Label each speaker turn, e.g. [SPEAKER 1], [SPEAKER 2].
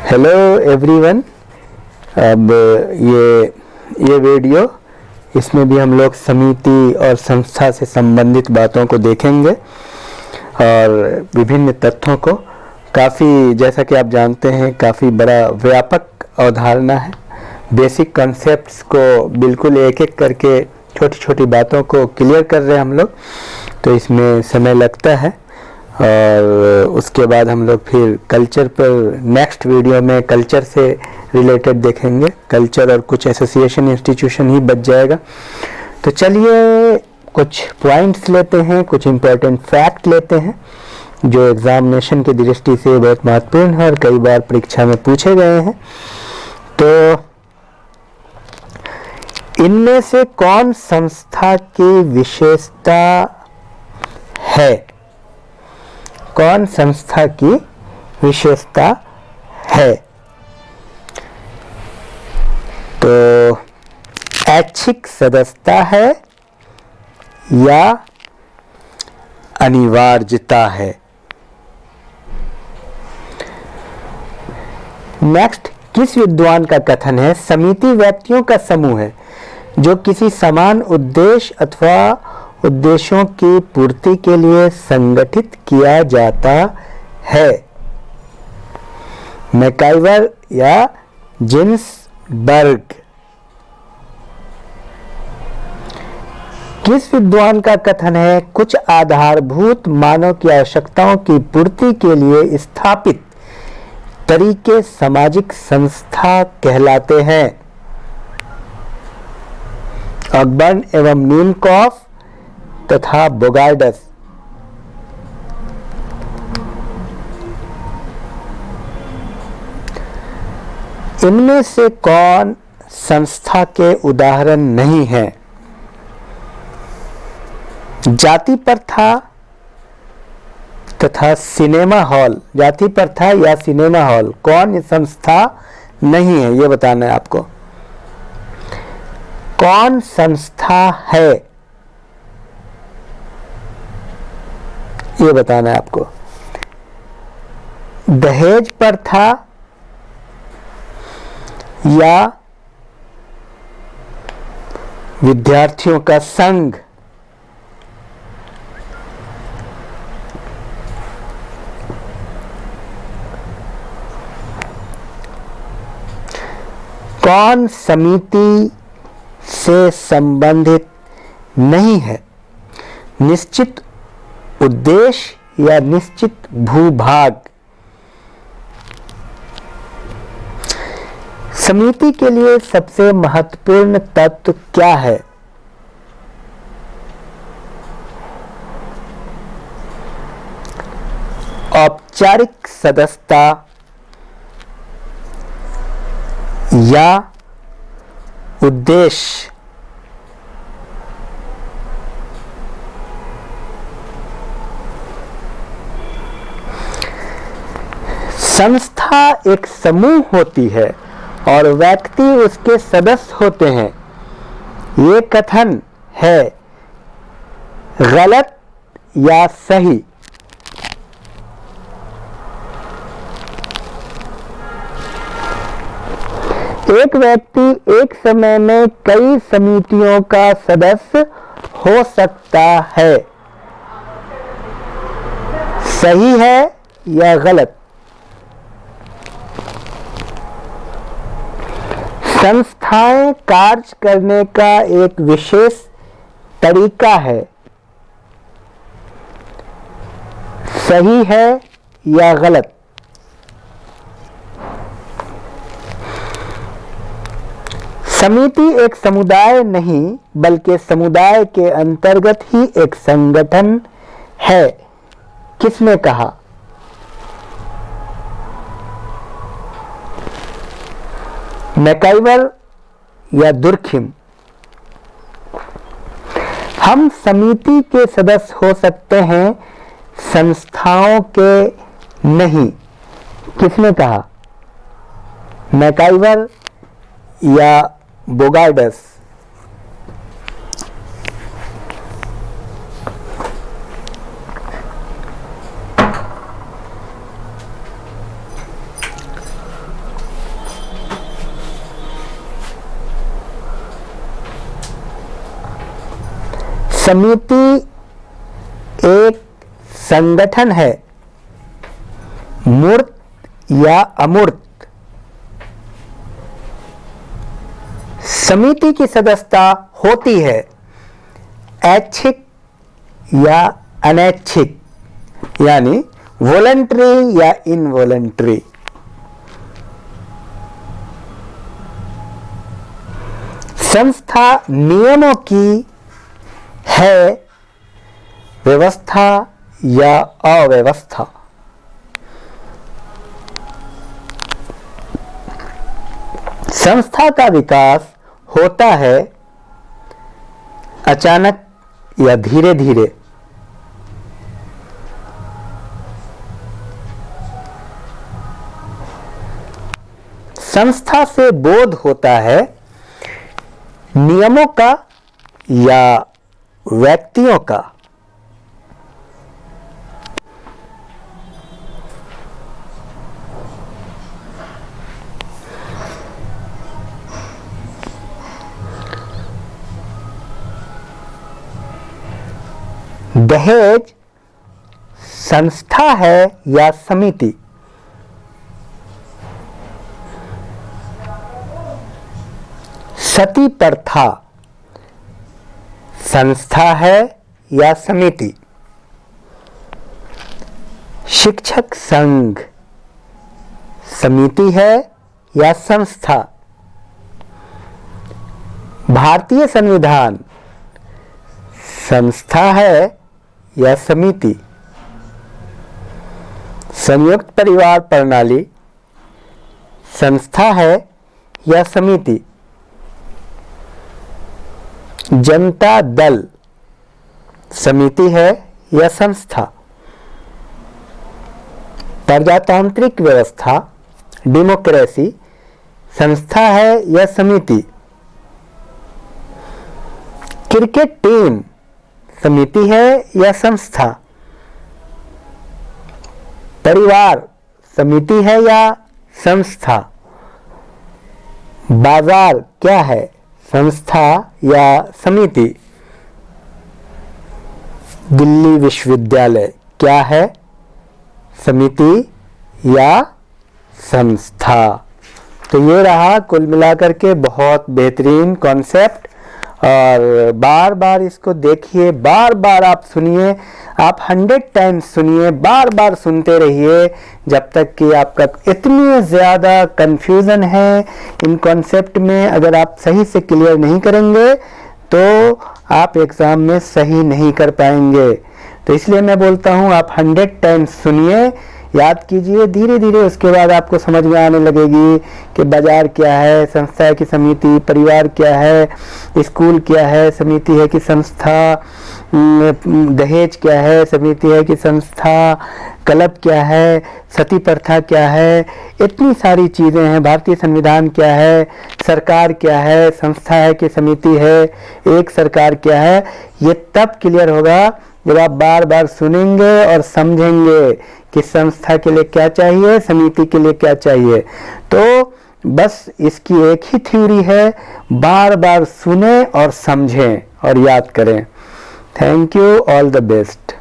[SPEAKER 1] Hello everyone. अब ये video, इसमें भी हम लोग समिति और संस्था से संबंधित बातों को देखेंगे और विभिन्न तथ्यों को। काफ़ी, जैसा कि आप जानते हैं, काफ़ी बड़ा व्यापक अवधारणा है। बेसिक कॉन्सेप्ट्स को बिल्कुल एक एक करके छोटी छोटी बातों को क्लियर कर रहे हैं हम लोग, तो इसमें समय लगता है। और उसके बाद हम लोग फिर कल्चर पर नेक्स्ट वीडियो में कल्चर से रिलेटेड देखेंगे। कल्चर और कुछ एसोसिएशन इंस्टीट्यूशन ही बच जाएगा। तो चलिए कुछ पॉइंट्स लेते हैं, कुछ इम्पोर्टेंट फैक्ट लेते हैं जो एग्जामिनेशन की दृष्टि से बहुत महत्वपूर्ण है और कई बार परीक्षा में पूछे गए हैं। तो इनमें से कौन संस्था की विशेषता है? कौन संस्था की विशेषता है? तो ऐच्छिक सदस्यता है या अनिवार्यता है? नेक्स्ट, किस विद्वान का कथन है समिति व्यक्तियों का समूह है जो किसी समान उद्देश्य अथवा उद्देश्यों की पूर्ति के लिए संगठित किया जाता है? मैकाइवर या जिन्सबर्ग? किस विद्वान का कथन है कुछ आधारभूत मानव की आवश्यकताओं की पूर्ति के लिए स्थापित तरीके सामाजिक संस्था कहलाते हैं? ऑकबर्न एवं नीमकॉफ तथा बोगार्डस। इनमें से कौन संस्था के उदाहरण नहीं है? जाति प्रथा तथा सिनेमा हॉल। जाति प्रथा या सिनेमा हॉल, कौन संस्था नहीं है? ये बताना है आपको। कौन संस्था है ये बताना है आपको। दहेज प्रथा या विद्यार्थियों का संघ? कौन समिति से संबंधित नहीं है? निश्चित उद्देश्य या निश्चित भूभाग? समिति के लिए सबसे महत्वपूर्ण तत्व क्या है? औपचारिक सदस्यता या उद्देश्य? संस्था एक समूह होती है और व्यक्ति उसके सदस्य होते हैं। ये कथन है गलत या सही? एक व्यक्ति एक समय में कई समितियों का सदस्य हो सकता है। सही है या गलत? संस्थाएं कार्य करने का एक विशेष तरीका है। सही है या गलत? समिति एक समुदाय नहीं बल्कि समुदाय के अंतर्गत ही एक संगठन है। किसने कहा? मैकाइवर या दुर्खिम? हम समिति के सदस्य हो सकते हैं, संस्थाओं के नहीं। किसने कहा? मैकाइवर या बोगार्डस? समिति एक संगठन है, मूर्त या अमूर्त। समिति की सदस्यता होती है ऐच्छिक या अनैच्छिक, यानी वॉलंटरी या इनवॉलंटरी। संस्था नियमों की है व्यवस्था या अव्यवस्था। संस्था का विकास होता है अचानक या धीरे धीरे। संस्था से बोध होता है नियमों का या व्यक्तियों का। दहेज संस्था है या समिति? सती प्रथा संस्था है या समिति? शिक्षक संघ समिति है या संस्था? भारतीय संविधान संस्था है या समिति? संयुक्त परिवार प्रणाली संस्था है या समिति? जनता दल समिति है या संस्था? प्रजातांत्रिक व्यवस्था डेमोक्रेसी संस्था है या समिति? क्रिकेट टीम समिति है या संस्था? परिवार समिति है या संस्था? बाजार क्या है, संस्था या समिति? दिल्ली विश्वविद्यालय क्या है, समिति या संस्था? तो ये रहा कुल मिलाकर के बहुत बेहतरीन कॉन्सेप्ट। और बार बार इसको देखिए, बार बार आप सुनिए, आप 100 टाइम्स सुनिए, बार बार सुनते रहिए जब तक कि आपका इतनी ज़्यादा कंफ्यूजन है इन कॉन्सेप्ट में। अगर आप सही से क्लियर नहीं करेंगे तो आप एग्ज़ाम में सही नहीं कर पाएंगे। तो इसलिए मैं बोलता हूँ आप 100 टाइम्स सुनिए, याद कीजिए, धीरे धीरे उसके बाद आपको समझ में आने लगेगी कि बाजार क्या है, संस्था की समिति, परिवार क्या है, स्कूल क्या है, समिति है कि संस्था, दहेज क्या है, समिति है कि संस्था, क्लब क्या है, सती प्रथा क्या है, इतनी सारी चीज़ें हैं। भारतीय संविधान क्या है, सरकार क्या है, संस्था है कि समिति है, एक सरकार क्या है। ये तब क्लियर होगा जब आप बार बार सुनेंगे और समझेंगे कि संस्था के लिए क्या चाहिए, समिति के लिए क्या चाहिए। तो बस इसकी एक ही थ्योरी है, बार बार सुने और समझें और याद करें। Thank you, all the best.